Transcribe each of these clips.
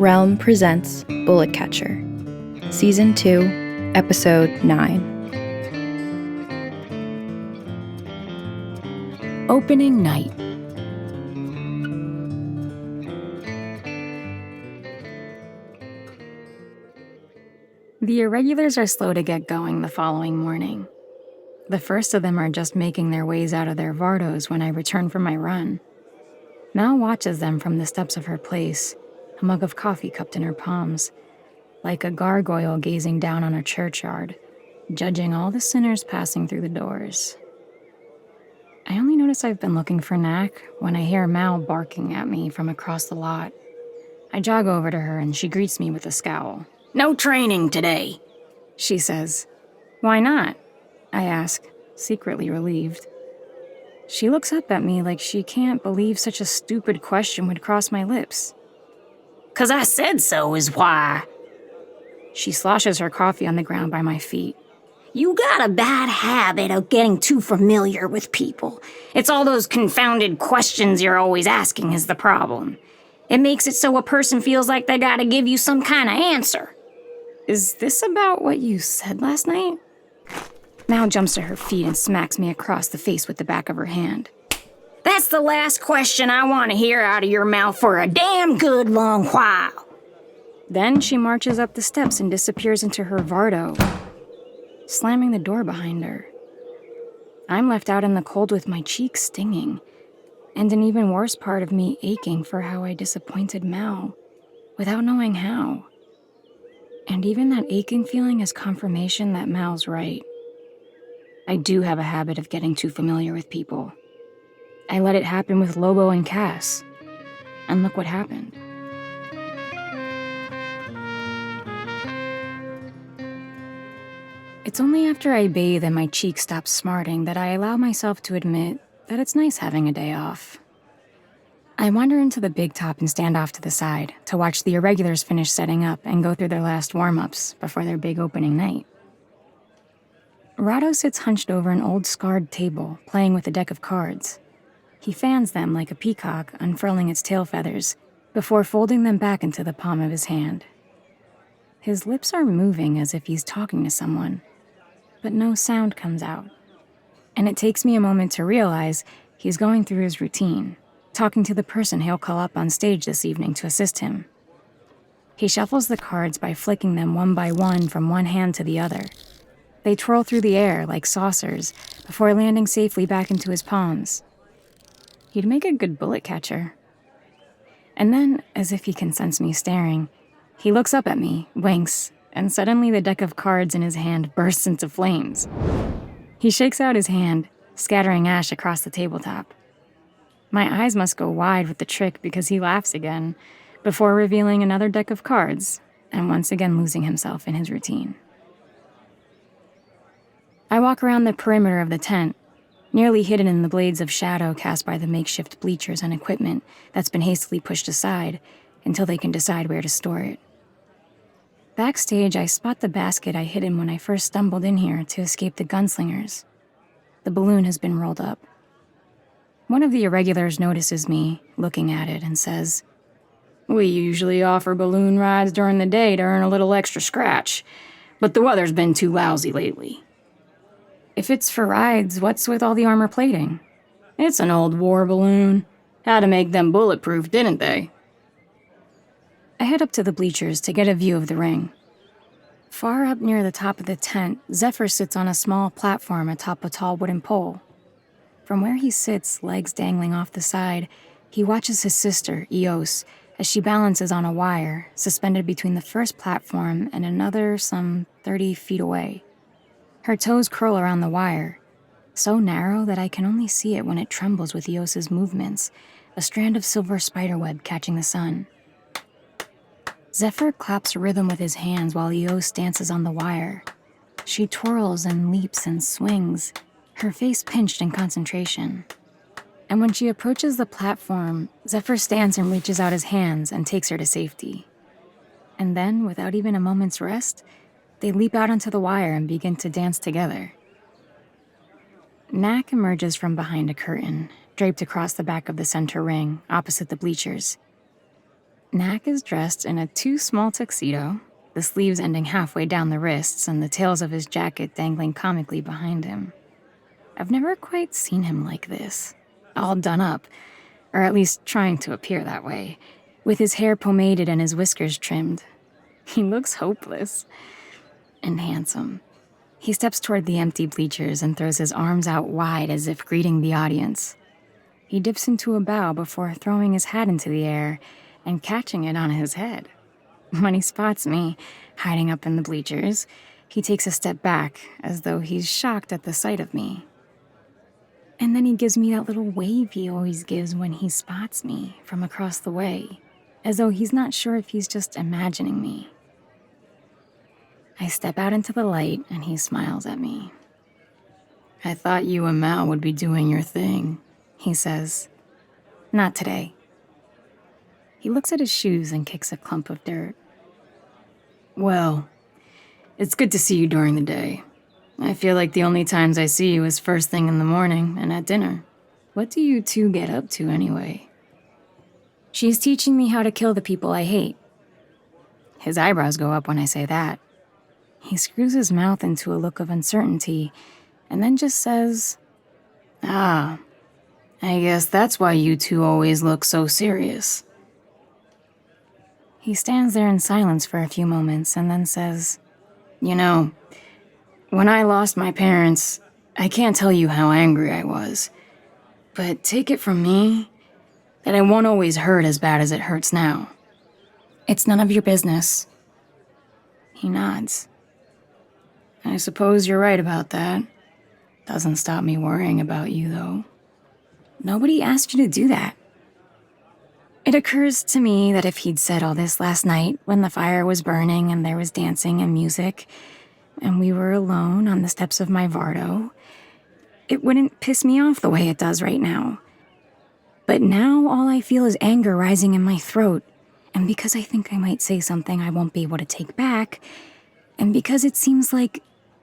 Realm presents Bullet Catcher, Season 2, Episode 9. Opening night. The irregulars are slow to get going the following morning. The first of them are just making their ways out of their Vardos when I return from my run. Mal watches them from the steps of her place, a mug of coffee cupped in her palms, like a gargoyle gazing down on a churchyard, judging all the sinners passing through the doors. I only notice I've been looking for Knack when I hear Mal barking at me from across the lot. I jog over to her and she greets me with a scowl. "No training today," she says. "Why not?" I ask, secretly relieved. She looks up at me like she can't believe such a stupid question would cross my lips. "'Cause I said so is why." She sloshes her coffee on the ground by my feet. "You got a bad habit of getting too familiar with people. It's all those confounded questions you're always asking is the problem. It makes it so a person feels like they gotta give you some kind of answer." Is this about what you said last night? Mal jumps to her feet and smacks me across the face with the back of her hand. "That's the last question I want to hear out of your mouth for a damn good long while." Then she marches up the steps and disappears into her Vardo, slamming the door behind her. I'm left out in the cold with my cheeks stinging, and an even worse part of me aching for how I disappointed Mal, without knowing how. And even that aching feeling is confirmation that Mal's right. I do have a habit of getting too familiar with people. I let it happen with Lobo and Cass. And look what happened. It's only after I bathe and my cheeks stop smarting that I allow myself to admit that it's nice having a day off. I wander into the big top and stand off to the side to watch the irregulars finish setting up and go through their last warm-ups before their big opening night. Rado sits hunched over an old scarred table, playing with a deck of cards. He fans them like a peacock, unfurling its tail feathers, before folding them back into the palm of his hand. His lips are moving as if he's talking to someone, but no sound comes out. And it takes me a moment to realize he's going through his routine, talking to the person he'll call up on stage this evening to assist him. He shuffles the cards by flicking them one by one from one hand to the other. They twirl through the air like saucers before landing safely back into his palms. He'd make a good bullet catcher. And then, as if he can sense me staring, he looks up at me, winks, and suddenly the deck of cards in his hand bursts into flames. He shakes out his hand, scattering ash across the tabletop. My eyes must go wide with the trick because he laughs again, before revealing another deck of cards, and once again losing himself in his routine. I walk around the perimeter of the tent, nearly hidden in the blades of shadow cast by the makeshift bleachers and equipment that's been hastily pushed aside until they can decide where to store it. Backstage, I spot the basket I hid in when I first stumbled in here to escape the gunslingers. The balloon has been rolled up. One of the irregulars notices me, looking at it, and says, "We usually offer balloon rides during the day to earn a little extra scratch, but the weather's been too lousy lately." "If it's for rides, what's with all the armor plating?" "It's an old war balloon. Had to make them bulletproof, didn't they?" I head up to the bleachers to get a view of the ring. Far up near the top of the tent, Zephyr sits on a small platform atop a tall wooden pole. From where he sits, legs dangling off the side, he watches his sister, Eos, as she balances on a wire, suspended between the first platform and another some 30 feet away. Her toes curl around the wire, so narrow that I can only see it when it trembles with Eos's movements, a strand of silver spiderweb catching the sun. Zephyr claps rhythm with his hands while Eos dances on the wire. She twirls and leaps and swings, her face pinched in concentration. And when she approaches the platform, Zephyr stands and reaches out his hands and takes her to safety. And then, without even a moment's rest, they leap out onto the wire and begin to dance together. Knack emerges from behind a curtain, draped across the back of the center ring, opposite the bleachers. Knack is dressed in a too small tuxedo, the sleeves ending halfway down the wrists and the tails of his jacket dangling comically behind him. I've never quite seen him like this, all done up, or at least trying to appear that way, with his hair pomaded and his whiskers trimmed. He looks hopeless and handsome. He steps toward the empty bleachers and throws his arms out wide as if greeting the audience. He dips into a bow before throwing his hat into the air and catching it on his head. When he spots me, hiding up in the bleachers, he takes a step back as though he's shocked at the sight of me. And then he gives me that little wave he always gives when he spots me from across the way, as though he's not sure if he's just imagining me. I step out into the light and he smiles at me. "I thought you and Mal would be doing your thing," he says. "Not today." He looks at his shoes and kicks a clump of dirt. "Well, it's good to see you during the day. I feel like the only times I see you is first thing in the morning and at dinner. What do you two get up to anyway?" "She's teaching me how to kill the people I hate." His eyebrows go up when I say that. He screws his mouth into a look of uncertainty and then just says, "Ah, I guess that's why you two always look so serious." He stands there in silence for a few moments and then says, "You know, when I lost my parents, I can't tell you how angry I was. But take it from me that it won't always hurt as bad as it hurts now. It's none of your business." He nods. "I suppose you're right about that. Doesn't stop me worrying about you, though." "Nobody asked you to do that." It occurs to me that if he'd said all this last night when the fire was burning and there was dancing and music, and we were alone on the steps of my Vardo, it wouldn't piss me off the way it does right now. But now all I feel is anger rising in my throat, and because I think I might say something I won't be able to take back, and because it seems like,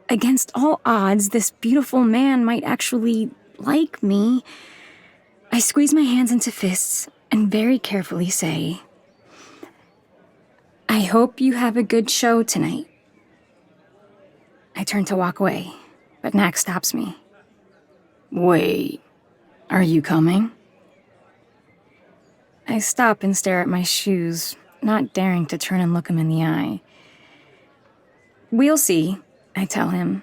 against all odds, this beautiful man might actually like me, I squeeze my hands into fists and very carefully say, "I hope you have a good show tonight." I turn to walk away, but Knack stops me. "Wait, are you coming?" I stop and stare at my shoes, not daring to turn and look him in the eye. "We'll see," I tell him.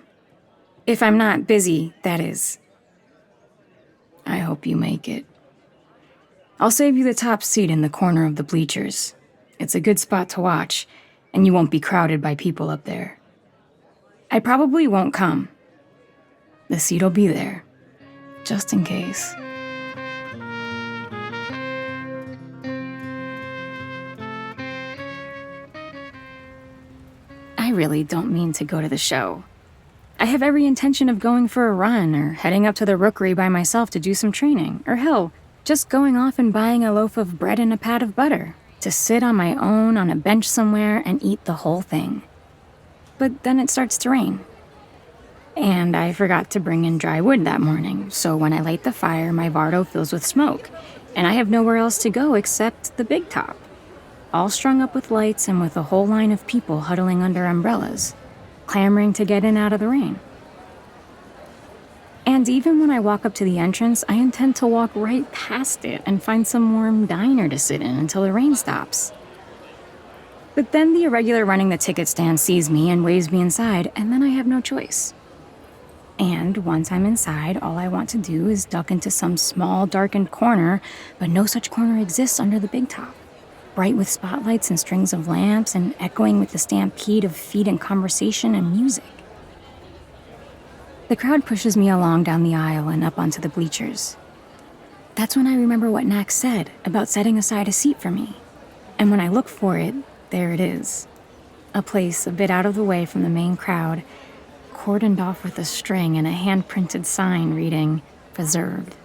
"If I'm not busy, that is." "I hope you make it. I'll save you the top seat in the corner of the bleachers. It's a good spot to watch, and you won't be crowded by people up there. I probably won't come. The seat'll be there, just in case." I really don't mean to go to the show. I have every intention of going for a run or heading up to the rookery by myself to do some training, or hell, just going off and buying a loaf of bread and a pat of butter to sit on my own on a bench somewhere and eat the whole thing. But then it starts to rain. And I forgot to bring in dry wood that morning, so when I light the fire, my Vardo fills with smoke, and I have nowhere else to go except the big top, all strung up with lights and with a whole line of people huddling under umbrellas, clamoring to get in out of the rain. And even when I walk up to the entrance, I intend to walk right past it and find some warm diner to sit in until the rain stops. But then the irregular running the ticket stand sees me and waves me inside, and then I have no choice. And once I'm inside, all I want to do is duck into some small, darkened corner, but no such corner exists under the big top, bright with spotlights and strings of lamps and echoing with the stampede of feet and conversation and music. The crowd pushes me along down the aisle and up onto the bleachers. That's when I remember what Knack said about setting aside a seat for me. And when I look for it, there it is. A place a bit out of the way from the main crowd, cordoned off with a string and a hand-printed sign reading, "Preserved."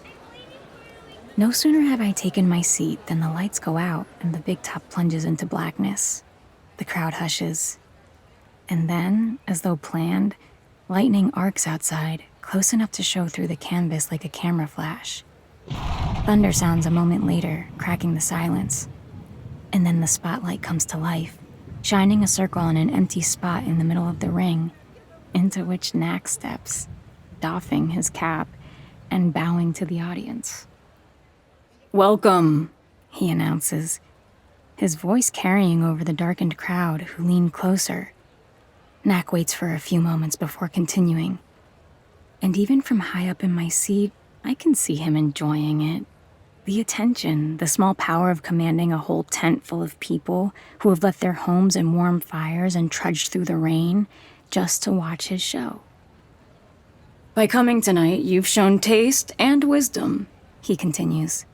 No sooner have I taken my seat than the lights go out and the big top plunges into blackness. The crowd hushes. And then, as though planned, lightning arcs outside, close enough to show through the canvas like a camera flash. Thunder sounds a moment later, cracking the silence. And then the spotlight comes to life, shining a circle on an empty spot in the middle of the ring, into which Knack steps, doffing his cap and bowing to the audience. "Welcome," he announces, his voice carrying over the darkened crowd who lean closer. Knack waits for a few moments before continuing. And even from high up in my seat, I can see him enjoying it. The attention, the small power of commanding a whole tent full of people who have left their homes and warm fires and trudged through the rain just to watch his show. "By coming tonight, you've shown taste and wisdom," he continues.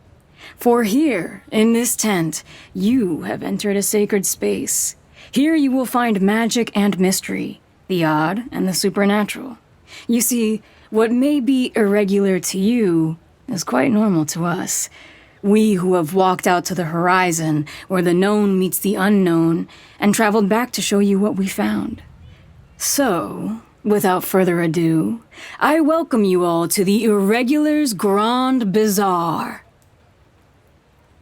"For here, in this tent, you have entered a sacred space. Here you will find magic and mystery, the odd and the supernatural. You see, what may be irregular to you is quite normal to us. We who have walked out to the horizon, where the known meets the unknown, and traveled back to show you what we found. So, without further ado, I welcome you all to the Irregulars Grand Bazaar."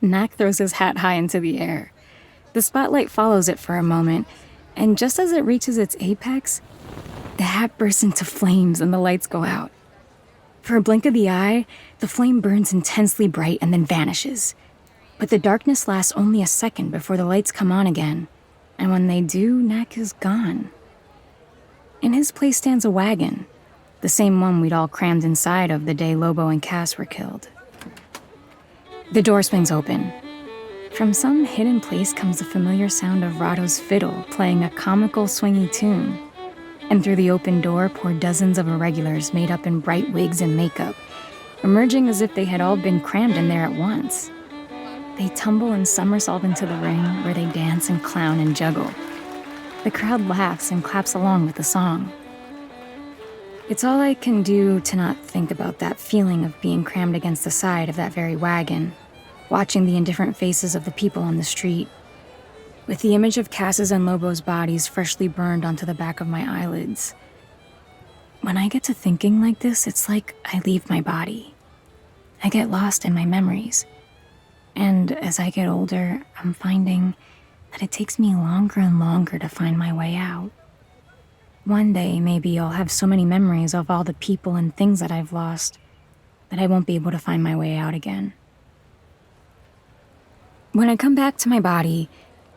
Knack throws his hat high into the air. The spotlight follows it for a moment, and just as it reaches its apex, the hat bursts into flames and the lights go out. For a blink of the eye, the flame burns intensely bright and then vanishes. But the darkness lasts only a second before the lights come on again, and when they do, Knack is gone. In his place stands a wagon, the same one we'd all crammed inside of the day Lobo and Cass were killed. The door swings open. From some hidden place comes the familiar sound of Rado's fiddle playing a comical swingy tune. And through the open door pour dozens of irregulars made up in bright wigs and makeup, emerging as if they had all been crammed in there at once. They tumble and somersault into the ring where they dance and clown and juggle. The crowd laughs and claps along with the song. It's all I can do to not think about that feeling of being crammed against the side of that very wagon, watching the indifferent faces of the people on the street, with the image of Cass's and Lobo's bodies freshly burned onto the back of my eyelids. When I get to thinking like this, it's like I leave my body. I get lost in my memories. And as I get older, I'm finding that it takes me longer and longer to find my way out. One day, maybe I'll have so many memories of all the people and things that I've lost that I won't be able to find my way out again. When I come back to my body,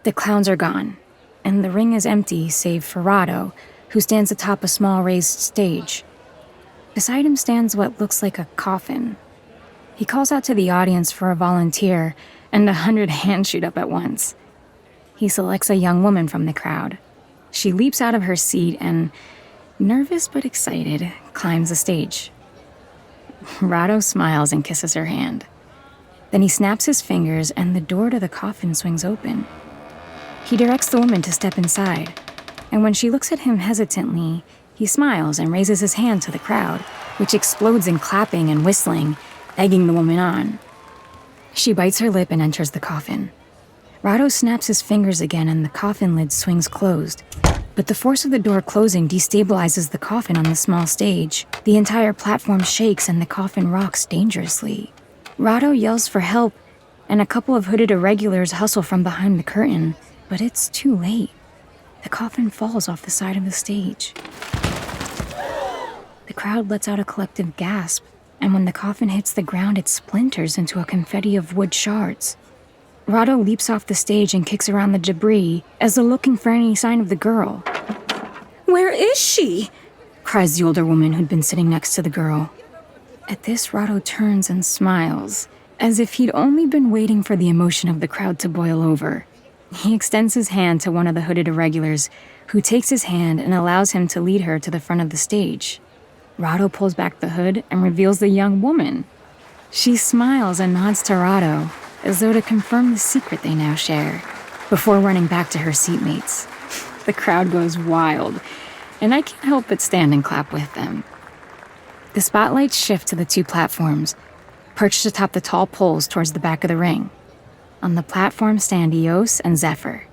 the clowns are gone, and the ring is empty save for Rado, who stands atop a small raised stage. Beside him stands what looks like a coffin. He calls out to the audience for a volunteer, and 100 hands shoot up at once. He selects a young woman from the crowd. She leaps out of her seat and, nervous but excited, climbs the stage. Rado smiles and kisses her hand. Then he snaps his fingers and the door to the coffin swings open. He directs the woman to step inside, and when she looks at him hesitantly, he smiles and raises his hand to the crowd, which explodes in clapping and whistling, egging the woman on. She bites her lip and enters the coffin. Rado snaps his fingers again and the coffin lid swings closed, but the force of the door closing destabilizes the coffin on the small stage. The entire platform shakes and the coffin rocks dangerously. Rado yells for help, and a couple of hooded irregulars hustle from behind the curtain, but it's too late. The coffin falls off the side of the stage. The crowd lets out a collective gasp, and when the coffin hits the ground, it splinters into a confetti of wood shards. Rado leaps off the stage and kicks around the debris, as though looking for any sign of the girl. Where is she? Cries the older woman who'd been sitting next to the girl. At this, Rado turns and smiles, as if he'd only been waiting for the emotion of the crowd to boil over. He extends his hand to one of the hooded irregulars, who takes his hand and allows him to lead her to the front of the stage. Rado pulls back the hood and reveals the young woman. She smiles and nods to Rado, as though to confirm the secret they now share, before running back to her seatmates. The crowd goes wild, and I can't help but stand and clap with them. The spotlights shift to the two platforms, perched atop the tall poles towards the back of the ring. On the platform stand Eos and Zephyr.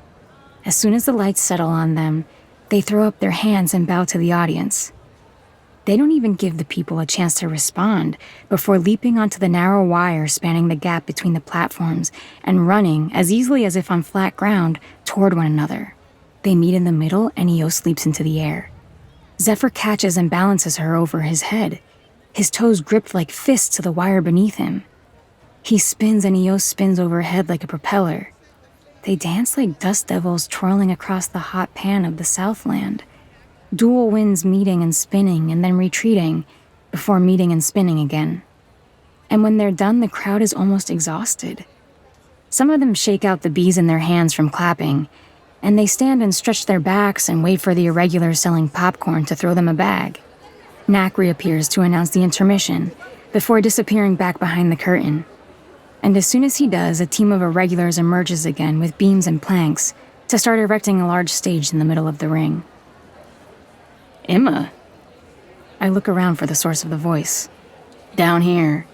As soon as the lights settle on them, they throw up their hands and bow to the audience. They don't even give the people a chance to respond before leaping onto the narrow wire spanning the gap between the platforms and running, as easily as if on flat ground, toward one another. They meet in the middle and Eos leaps into the air. Zephyr catches and balances her over his head, his toes gripped like fists to the wire beneath him. He spins and Eos spins overhead like a propeller. They dance like dust devils twirling across the hot pan of the Southland. Dual winds meeting and spinning and then retreating before meeting and spinning again. And when they're done, the crowd is almost exhausted. Some of them shake out the bees in their hands from clapping, and they stand and stretch their backs and wait for the irregulars selling popcorn to throw them a bag. Knack reappears to announce the intermission before disappearing back behind the curtain. And as soon as he does, a team of irregulars emerges again with beams and planks to start erecting a large stage in the middle of the ring. Emma. I look around for the source of the voice. Down here.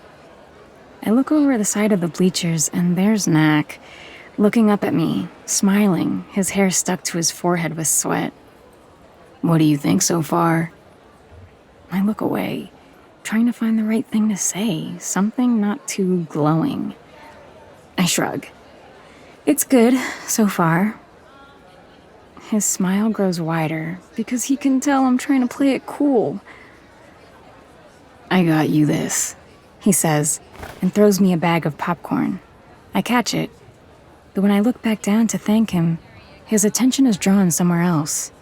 I look over the side of the bleachers, and there's Knack, looking up at me, smiling, his hair stuck to his forehead with sweat. What do you think so far? I look away, trying to find the right thing to say, something not too glowing. I shrug. It's good, so far. His smile grows wider, because he can tell I'm trying to play it cool. I got you this, he says, and throws me a bag of popcorn. I catch it, but when I look back down to thank him, his attention is drawn somewhere else.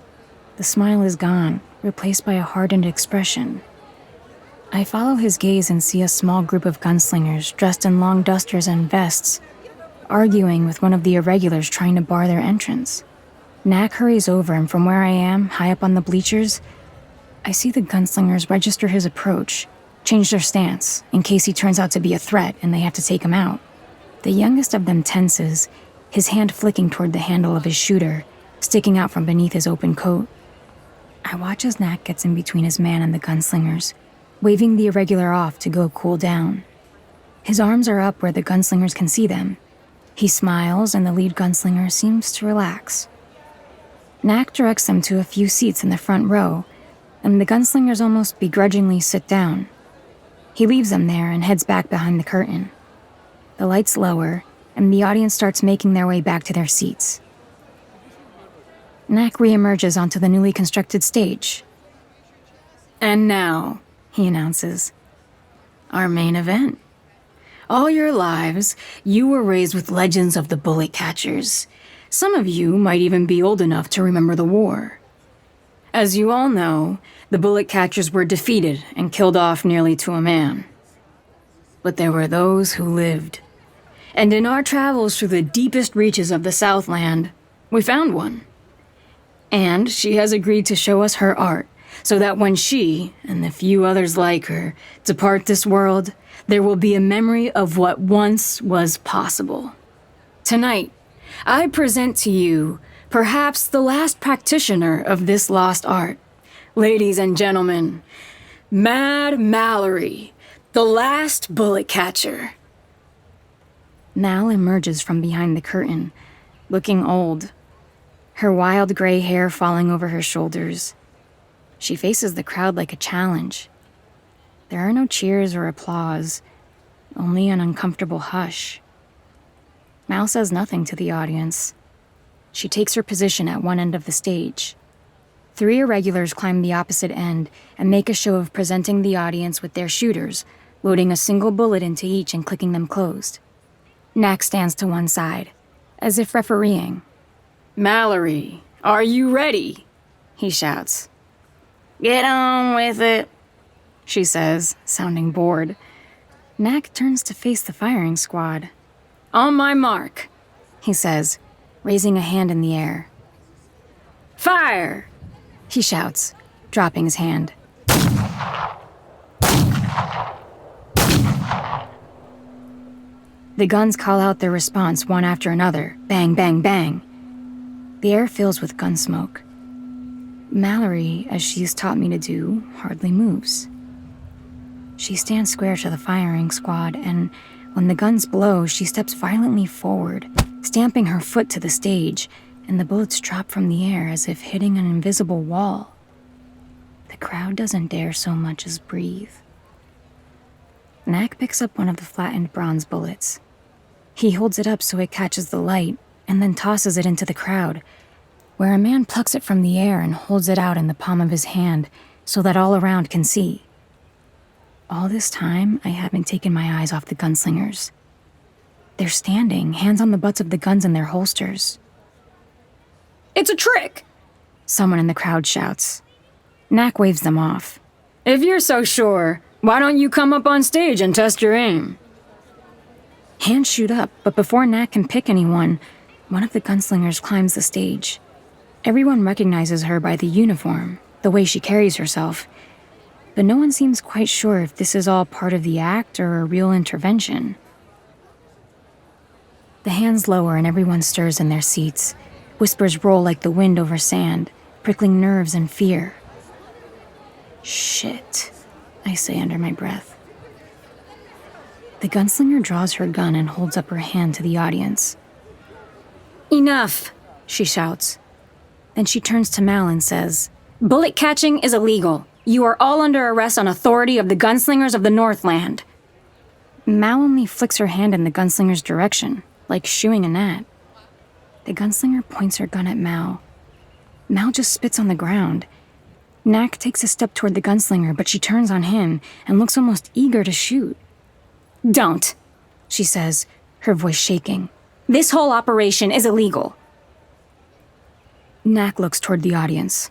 The smile is gone, replaced by a hardened expression. I follow his gaze and see a small group of gunslingers dressed in long dusters and vests, arguing with one of the irregulars trying to bar their entrance. Knack hurries over, and from where I am, high up on the bleachers, I see the gunslingers register his approach, change their stance, in case he turns out to be a threat and they have to take him out. The youngest of them tenses, his hand flicking toward the handle of his shooter, sticking out from beneath his open coat. I watch as Knack gets in between his man and the gunslingers, waving the irregular off to go cool down. His arms are up where the gunslingers can see them. He smiles, and the lead gunslinger seems to relax. Knack directs them to a few seats in the front row, and the gunslingers almost begrudgingly sit down. He leaves them there and heads back behind the curtain. The lights lower, and the audience starts making their way back to their seats. Knack reemerges onto the newly constructed stage. And now, he announces, our main event. All your lives, you were raised with legends of the bullet catchers. Some of you might even be old enough to remember the war. As you all know, the bullet catchers were defeated and killed off nearly to a man. But there were those who lived. And in our travels through the deepest reaches of the Southland, we found one. And she has agreed to show us her art, so that when she, and the few others like her, depart this world, there will be a memory of what once was possible. Tonight, I present to you, perhaps the last practitioner of this lost art. Ladies and gentlemen, Mad Mallory, the last bullet catcher. Mal emerges from behind the curtain, looking old, her wild gray hair falling over her shoulders. She faces the crowd like a challenge. There are no cheers or applause, only an uncomfortable hush. Mal says nothing to the audience. She takes her position at one end of the stage. 3 irregulars climb the opposite end and make a show of presenting the audience with their shooters, loading a single bullet into each and clicking them closed. Knack stands to one side, as if refereeing. Mallory, are you ready? He shouts. Get on with it, she says, sounding bored. Knack turns to face the firing squad. On my mark, he says, raising a hand in the air. Fire, he shouts, dropping his hand. The guns call out their response one after another, bang, bang, bang. The air fills with gun smoke. Mallory, as she's taught me to do, hardly moves. She stands square to the firing squad, and when the guns blow, she steps violently forward, stamping her foot to the stage, and the bullets drop from the air as if hitting an invisible wall. The crowd doesn't dare so much as breathe. Knack picks up one of the flattened bronze bullets. He holds it up so it catches the light and then tosses it into the crowd, where a man plucks it from the air and holds it out in the palm of his hand so that all around can see. All this time, I haven't taken my eyes off the gunslingers. They're standing, hands on the butts of the guns in their holsters. It's a trick! Someone in the crowd shouts. Knack waves them off. If you're so sure, why don't you come up on stage and test your aim? Hands shoot up, but before Knack can pick anyone, one of the gunslingers climbs the stage. Everyone recognizes her by the uniform, the way she carries herself, but no one seems quite sure if this is all part of the act or a real intervention. The hands lower and everyone stirs in their seats. Whispers roll like the wind over sand, prickling nerves and fear. Shit, I say under my breath. The gunslinger draws her gun and holds up her hand to the audience. Enough, she shouts. Then she turns to Mal and says, bullet catching is illegal. You are all under arrest on authority of the gunslingers of the Northland. Mal only flicks her hand in the gunslinger's direction, like shooing a gnat. The gunslinger points her gun at Mal. Mal just spits on the ground. Knack takes a step toward the gunslinger, but she turns on him and looks almost eager to shoot. Don't, she says, her voice shaking. This whole operation is illegal. Knack looks toward the audience.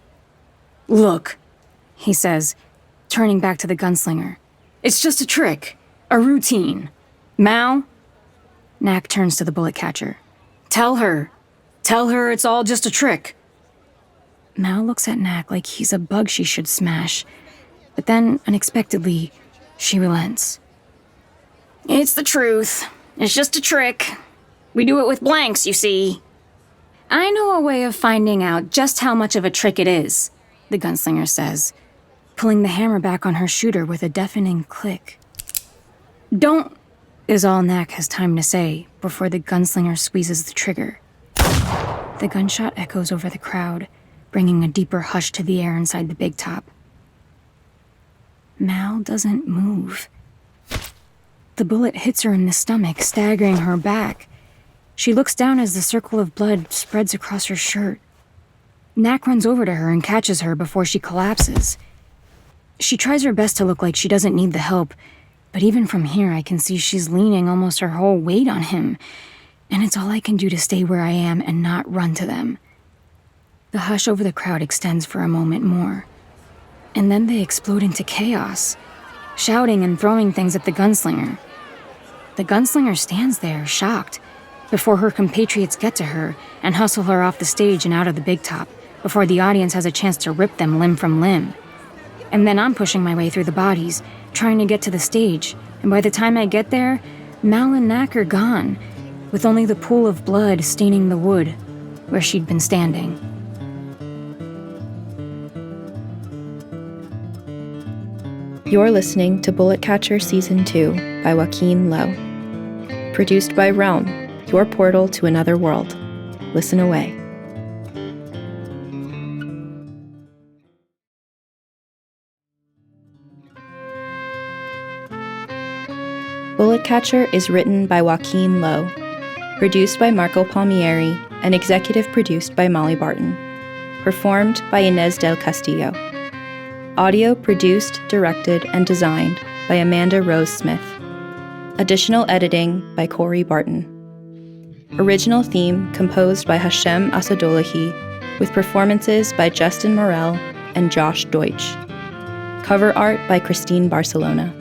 Look, he says, turning back to the gunslinger. It's just a trick, a routine. Mal? Knack turns to the bullet catcher. Tell her it's all just a trick. Mal looks at Knack like he's a bug she should smash, but then, unexpectedly, she relents. It's the truth. It's just a trick. We do it with blanks, you see. I know a way of finding out just how much of a trick it is, the gunslinger says, pulling the hammer back on her shooter with a deafening click. Don't, is all Knack has time to say before the gunslinger squeezes the trigger. The gunshot echoes over the crowd, bringing a deeper hush to the air inside the big top. Mal doesn't move. The bullet hits her in the stomach, staggering her back. She looks down as the circle of blood spreads across her shirt. Knack runs over to her and catches her before she collapses. She tries her best to look like she doesn't need the help, but even from here I can see she's leaning almost her whole weight on him, and it's all I can do to stay where I am and not run to them. The hush over the crowd extends for a moment more, and then they explode into chaos, shouting and throwing things at the gunslinger. The gunslinger stands there, shocked, before her compatriots get to her and hustle her off the stage and out of the big top, before the audience has a chance to rip them limb from limb. And then I'm pushing my way through the bodies, trying to get to the stage, and by the time I get there, Mal and Knack are gone, with only the pool of blood staining the wood where she'd been standing. You're listening to Bullet Catcher Season 2 by Joaquin Lowe. Produced by Realm, your portal to another world. Listen away. Bullet Catcher is written by Joaquin Lowe, produced by Marco Palmieri, and executive produced by Molly Barton. Performed by Inez del Castillo. Audio produced, directed, and designed by Amanda Rose Smith. Additional editing by Corey Barton. Original theme composed by Hashem Asadolahi, with performances by Justin Morell and Josh Deutsch. Cover art by Christine Barcelona.